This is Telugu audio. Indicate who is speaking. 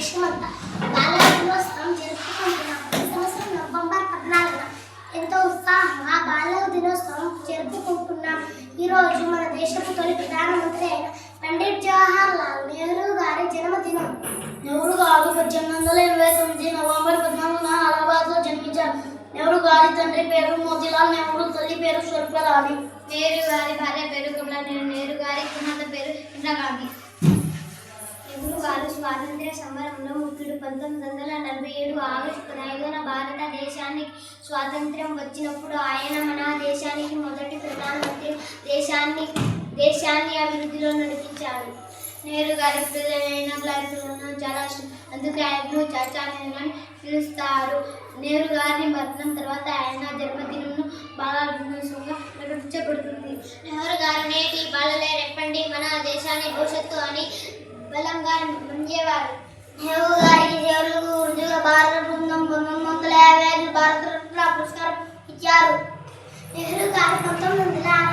Speaker 1: దేశమంతా బాలల దినోత్సవం జరుపుకుంటున్నాం. ఈ సంవత్సరం నవంబర్ 14న ఎంతో ఉత్సాహంగా బాలల దినోత్సవం జరుపుకుంటున్నాం. ఈరోజు మన దేశపు తొలి ప్రధానమంత్రి అయిన పండిట్ జవహర్ లాల్ నెహ్రూ గారి జన్మదినం.
Speaker 2: నెహ్రూ గారు 1829 నవంబర్ 14న అలహాబాద్లో జన్మించారు. నెహ్రూ గారి తండ్రి పేరు మోతీలాల్ నెహ్రూ, తల్లి పేరు స్వర్గరాణి.
Speaker 3: నెహ్రూ గారి భార్య పేరు కమలా నెహ్రూ. నెహ్రూ గారి కుమార్తె పేరు ఇందిరాగాంధీ. నెహ్రూ గారు స్వాతంత్ర్య సమరంలో ముఖ్యుడు. 1947 ఆగస్టు 15న భారతదేశానికి స్వాతంత్ర్యం వచ్చినప్పుడు ఆయన మన దేశానికి మొదటి ప్రధానమంత్రి. దేశాన్ని అభివృద్ధిలో నడిపించారు. నెహ్రూ గారి ప్రజలైన క్లైబ్లను చాలా ఇష్టం, అందుకే ఆయనను చాచా నెహ్రూ అని పిలుస్తారు. నెహ్రూ గారి మరణం తర్వాత ఆయన జన్మదినంను బాలల దినోత్సవంగా ప్రకటించబడుతుంది. నెహ్రూ గారు నేటి బాలలే రేపటి మన దేశాన్ని భవిష్యత్తు అని బలంగా నమ్మేవారు.
Speaker 1: నెహ్రూ గారికి దేవులకు వృద్ధుల భారత బృందం 1955 భారత రత్న పురస్కారం ఇచ్చారు. నెహ్రూ గారు 1960